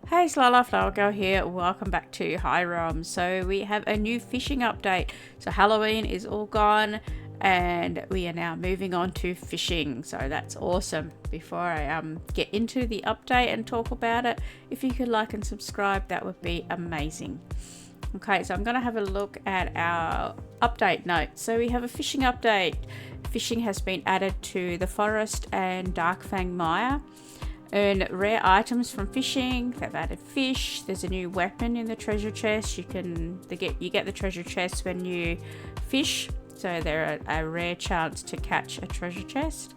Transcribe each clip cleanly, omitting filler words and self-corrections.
Hey, Slala Flower Girl here. Welcome back to Hi Rom. So we have a new fishing update. So Halloween is all gone and we are now moving on to fishing. So that's awesome. Before I get into the update and talk about it, if you could like and subscribe, that would be amazing. Okay, so I'm going to have a look at our update notes. So we have a fishing update. Fishing has been added to the Forest and Darkfang Mire. Earn rare items from fishing. They've added fish. There's a new weapon in the treasure chest. You get the treasure chest when you fish, so they're a rare chance to catch a treasure chest.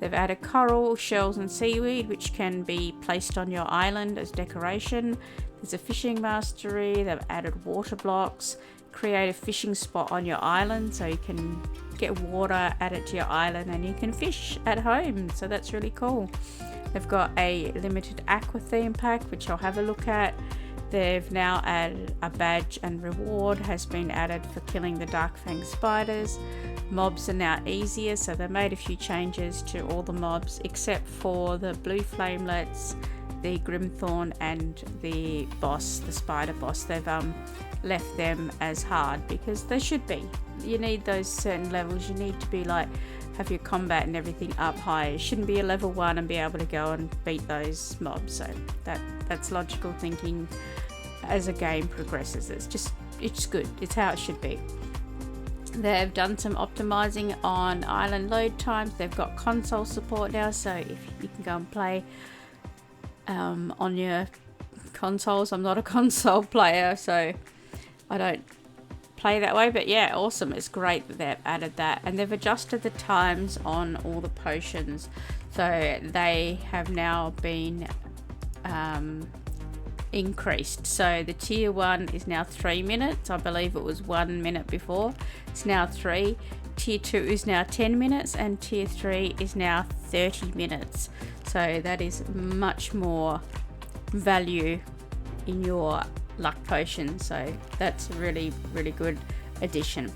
They've added coral, shells and seaweed, which can be placed on your island as decoration. There's a fishing mastery. They've added water blocks. Create a fishing spot on your island, so you can get water added to your island and you can fish at home. So that's really cool. They've got a limited aqua theme pack, which I'll have a look at. They've now added a badge and reward has been added for killing the Darkfang spiders. Mobs are now easier, so they made a few changes to all the mobs except for the blue flamelets, the Grimthorn and the boss, the spider boss. They've left them as hard because they should be. You need those certain levels. You need to be like have your combat and everything up high. It shouldn't be a level 1 and be able to go and beat those mobs. So that's logical thinking as a game progresses. It's good. It's how it should be. They've done some optimizing on island load times. They've got console support now, so if you can go and play on your consoles. I'm not a console player, so I don't play that way, but yeah, awesome. It's great that they've added that, and they've adjusted the times on all the potions, so they have now been increased. So the tier 1 is now 3 minutes. I believe it was 1 minute before. It's now 3. Tier 2 is now 10 minutes and tier 3 is now 30 minutes. So that is much more value in your luck potion, so that's a really good addition.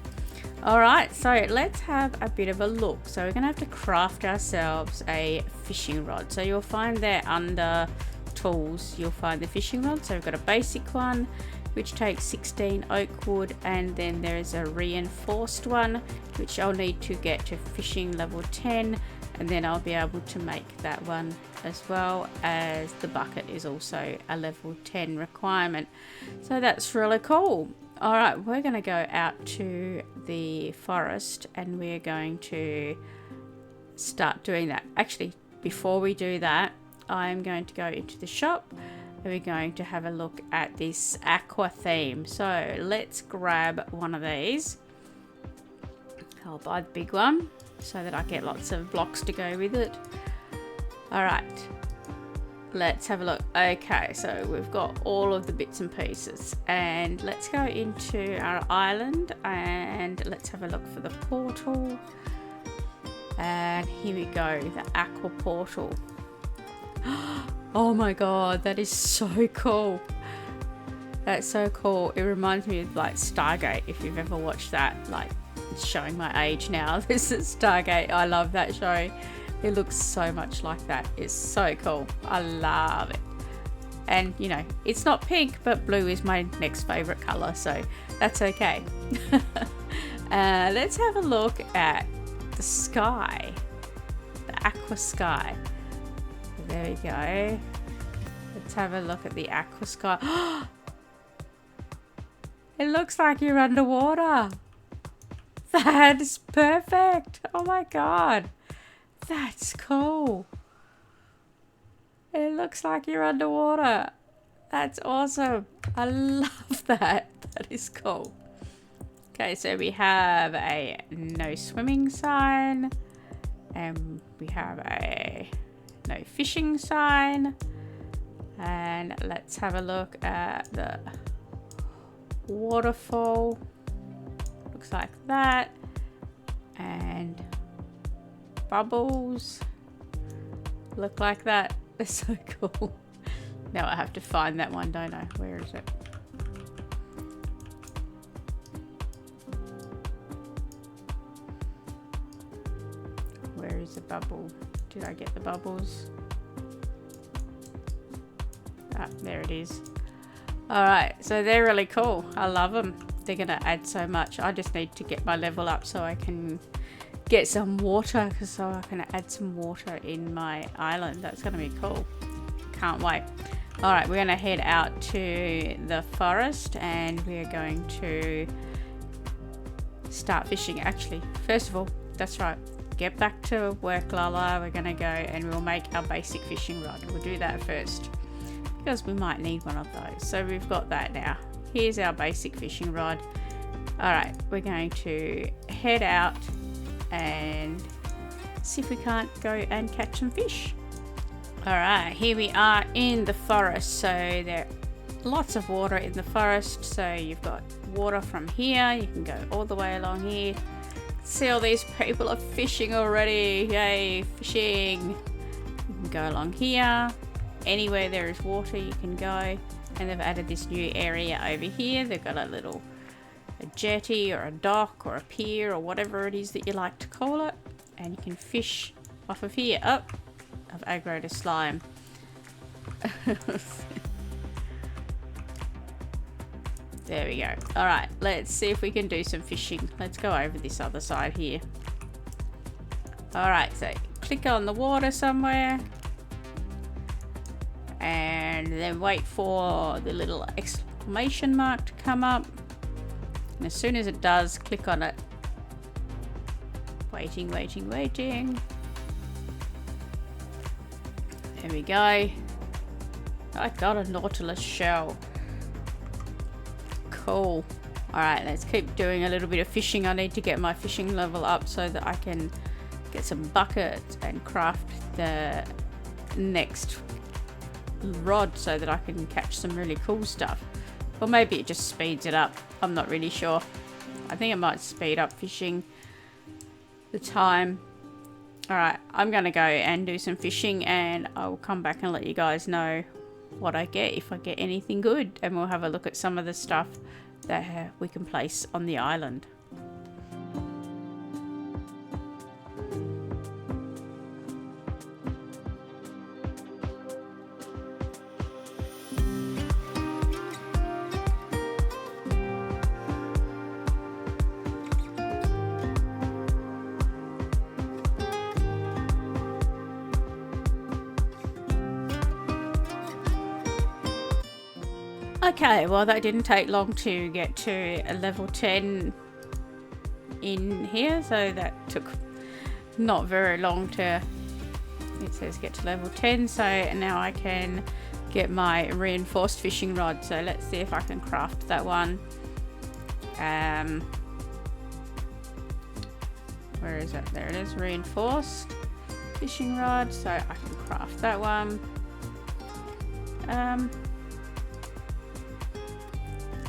All right, so let's have a bit of a look. So we're gonna have to craft ourselves a fishing rod. So you'll find that under tools you'll find the fishing rod. So we've got a basic one which takes 16 oak wood, and then there is a reinforced one which I'll need to get to fishing level 10, and then I'll be able to make that one, as well as the bucket is also a level 10 requirement. So that's really cool. All right, we're going to go out to the forest and we're going to start doing that. Actually, before we do that, I'm going to go into the shop and we're going to have a look at this aqua theme. So let's grab one of these. I'll buy the big one so that I get lots of blocks to go with it. All right, let's have a look. Okay, so we've got all of the bits and pieces, and let's go into our island and let's have a look for the portal. And here we go, the aqua portal. Oh my god, that is so cool. That's so cool. It reminds me of like Stargate, if you've ever watched that. Like, it's showing my age now. This is Stargate. I love that show. It looks so much like that. It's so cool. I love it. And you know, it's not pink, but blue is my next favorite color, so that's okay. Let's have a look at the sky, the aqua sky. There we go. Let's have a look at the aqua sky. It looks like you're underwater. That is perfect. Oh my god. That's cool. It looks like you're underwater. That's awesome. I love that. That is cool. Okay, so we have a no swimming sign, and we have a no fishing sign, and let's have a look at the waterfall. Looks like that, and bubbles look like that. They're so cool. Now I have to find that one, don't I? Where is it? Where is the bubble? Did I get the bubbles? Ah, there it is. Alright, so they're really cool. I love them. They're going to add so much. I just need to get my level up so I can get some water, so I can add some water in my island. That's going to be cool. Can't wait. Alright, we're going to head out to the forest and we're going to start fishing. Actually, first of all, that's right, get back to work, Lala. We're going to go and we'll make our basic fishing rod. We'll do that first because we might need one of those. So we've got that now. Here's our basic fishing rod. Alright, we're going to head out and see if we can't go and catch some fish. Alright, here we are in the forest. So there are lots of water in the forest. So you've got water from here. You can go all the way along here. See, all these people are fishing already. Yay, fishing. You can go along here. Anywhere there is water you can go. And they've added this new area over here. They've got a jetty or a dock or a pier or whatever it is that you like to call it. And you can fish off of here. Oh, I've aggroed a slime. There we go. Alright, let's see if we can do some fishing. Let's go over this other side here. Alright, so click on the water somewhere. And then wait for the little exclamation mark to come up. And as soon as it does, click on it. Waiting, waiting, waiting. There we go. I got a nautilus shell. Cool. Alright, let's keep doing a little bit of fishing. I need to get my fishing level up so that I can get some buckets and craft the next rod so that I can catch some really cool stuff. Or maybe it just speeds it up. I'm not really sure. I think it might speed up fishing the time. Alright, I'm going to go and do some fishing and I will come back and let you guys know what I get, if I get anything good. And we'll have a look at some of the stuff that we can place on the island. Okay, well that didn't take long to get to a level 10 in here, so that took not very long to, it says get to level 10, so now I can get my reinforced fishing rod. So let's see if I can craft that one. Where is it? There it is, reinforced fishing rod, so I can craft that one.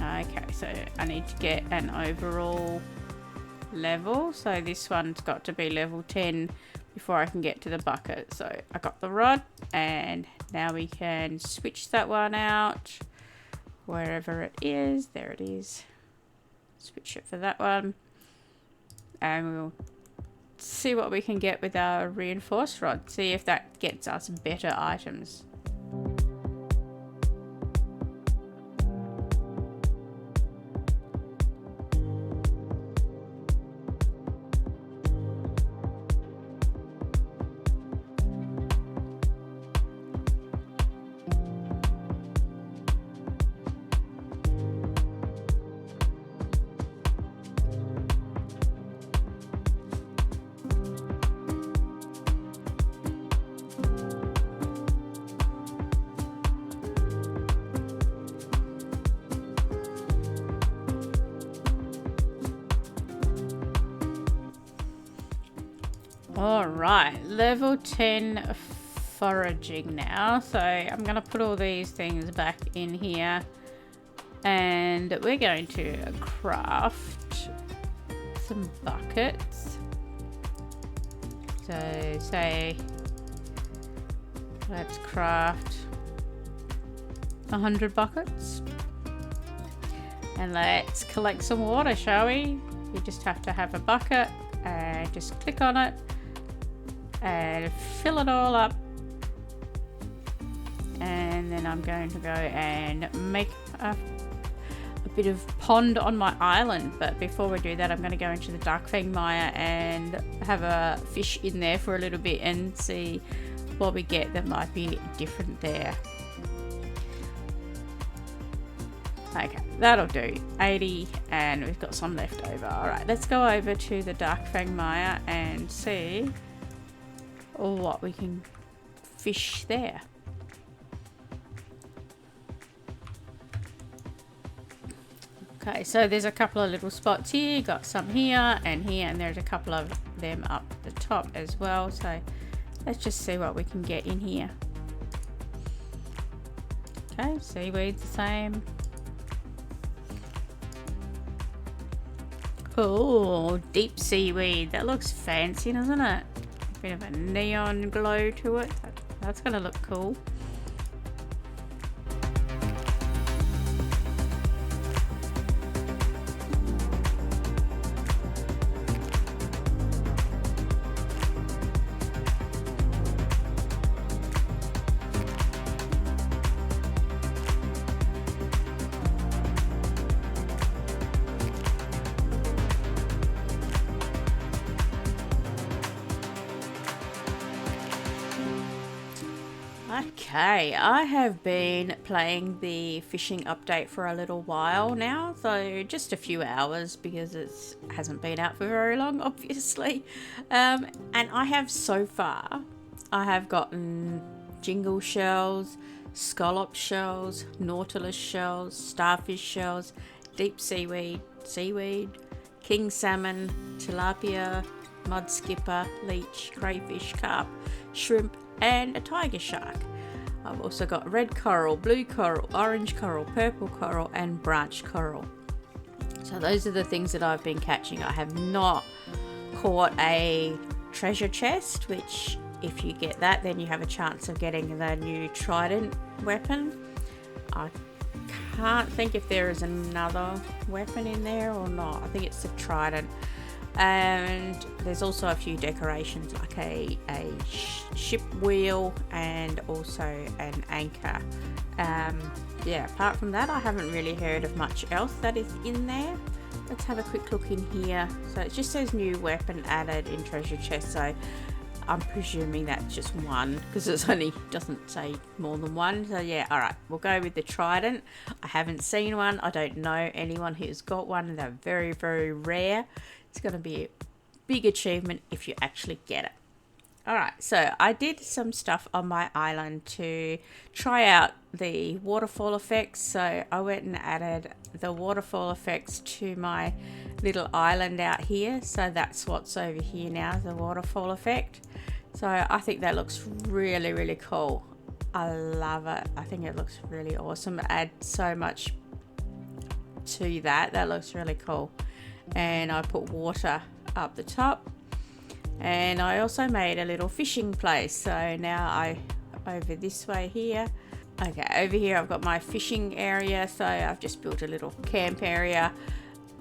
Okay, so I need to get an overall level. So this one's got to be level 10 before I can get to the bucket. So I got the rod and now we can switch that one out wherever it is. There it is. Switch it for that one. And we'll see what we can get with our reinforced rod. See if that gets us better items. Alright, level 10 foraging now. So I'm going to put all these things back in here. And we're going to craft some buckets. So say, let's craft 100 buckets. And let's collect some water, shall we? You just have to have a bucket and just click on it and fill it all up. and then I'm going to go and make a bit of pond on my island. But before we do that, I'm going to go into the dark fang mire and have a fish in there for a little bit and see what we get that might be different there. Okay, that'll do. 80, and we've got some left over. Alright, let's go over to the dark fang mire and see what we can fish there. Okay, so there's a couple of little spots here. Got some here, and there's a couple of them up the top as well. So let's just see what we can get in here. Okay, seaweed's the same. Oh, deep seaweed. That looks fancy, doesn't it? A bit of a neon glow to it. That's going to look cool. Okay, I have been playing the fishing update for a little while now, so just a few hours because it hasn't been out for very long, obviously. And I have so far, I have gotten jingle shells, scallop shells, nautilus shells, starfish shells, deep seaweed, king salmon, tilapia, mud skipper, leech, crayfish, carp, shrimp, and a tiger shark. I've also got red coral, blue coral, orange coral, purple coral, and branch coral. So those are the things that I've been catching. I have not caught a treasure chest, which if you get that, then you have a chance of getting the new trident weapon. I can't think if there is another weapon in there or not. I think it's the trident. And there's also a few decorations like a ship wheel and also an anchor. Yeah, apart from that, I haven't really heard of much else that is in there. Let's have a quick look in here. So it just says new weapon added in treasure chest, so I'm presuming that's just one because it only doesn't say more than one. So yeah, alright, we'll go with the trident. I haven't seen one. I don't know anyone who's got one, and they're very, very rare. It's going to be a big achievement if you actually get it. Alright, so I did some stuff on my island to try out the waterfall effects. So I went and added the waterfall effects to my little island out here. So that's what's over here now, the waterfall effect. So I think that looks really, really cool. I love it. I think it looks really awesome. It adds so much to that. That looks really cool. And I put water up the top, and I also made a little fishing place. So now over this way here, okay, over here I've got my fishing area. So I've just built a little camp area,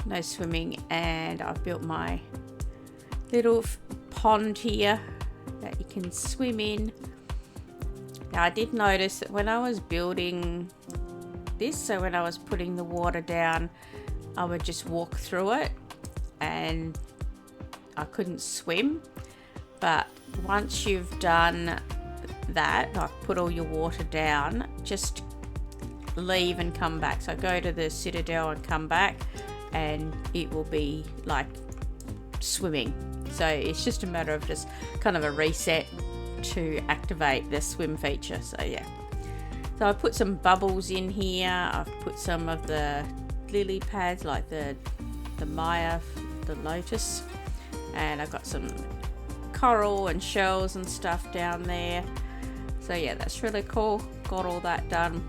no swimming, and I've built my little pond here that you can swim in. Now I did notice that when I was building this, so when I was putting the water down, I would just walk through it and I couldn't swim. But once you've done that, like put all your water down, just leave and come back. So go to the citadel and come back, and it will be like swimming. So it's just a matter of just kind of a reset to activate the swim feature. So yeah, so I put some bubbles in here. I've put some of the lily pads like the Maya, the lotus, and I've got some coral and shells and stuff down there. So yeah, that's really cool. Got all that done,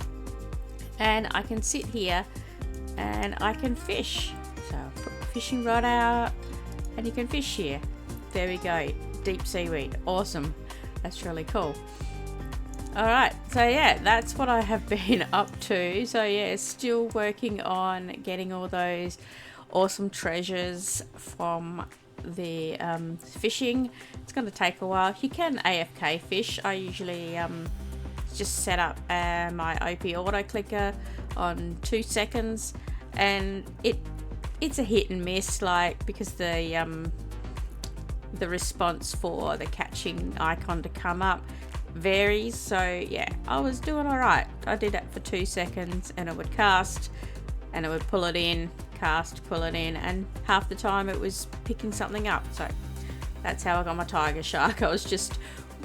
and I can sit here and I can fish. So I'll put the fishing rod out and you can fish here. There we go, deep seaweed. Awesome, that's really cool. Alright, so yeah, that's what I have been up to. So yeah, still working on getting all those awesome treasures from the fishing. It's going to take a while. You can AFK fish. I usually just set up my OP auto clicker on 2 seconds, and it's a hit and miss, like, because the response for the catching icon to come up varies. So yeah, I was doing all right. I did that for 2 seconds, and it would cast and it would pull it in, cast, pull it in, and half the time it was picking something up. So that's how I got my tiger shark. I was just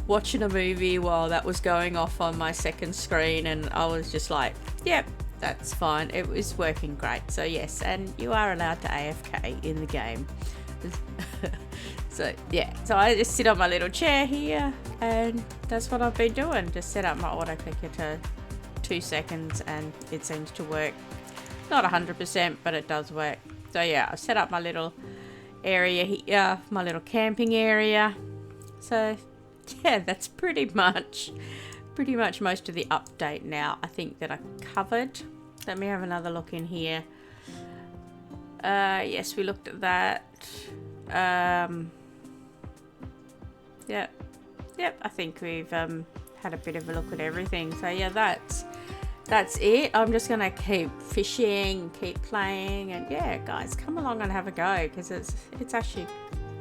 watching a movie while that was going off on my second screen, and I was just like, yep, that's fine. It was working great. So yes, and you are allowed to AFK in the game. So yeah, so I just sit on my little chair here, and that's what I've been doing. Just set up my auto clicker to 2 seconds, and it seems to work. Not 100%, but it does work. So yeah, I've set up my little area here, my little camping area. So yeah, that's pretty much most of the update now, I think, that I covered. Let me have another look in here. Yes, we looked at that. Yep, I think we've had a bit of a look at everything. So yeah, that's it. I'm just gonna keep fishing, keep playing, and yeah, guys, come along and have a go, because it's actually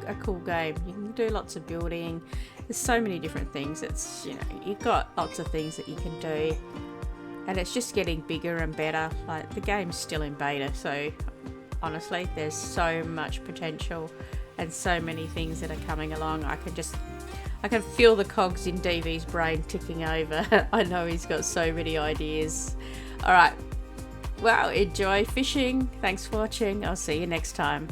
a cool game. You can do lots of building. There's so many different things. It's, you know, you've got lots of things that you can do, and it's just getting bigger and better. Like, the game's still in beta, so honestly, there's so much potential and so many things that are coming along. I can feel the cogs in DV's brain ticking over. I know he's got so many ideas. All right, well, enjoy fishing. Thanks for watching. I'll see you next time.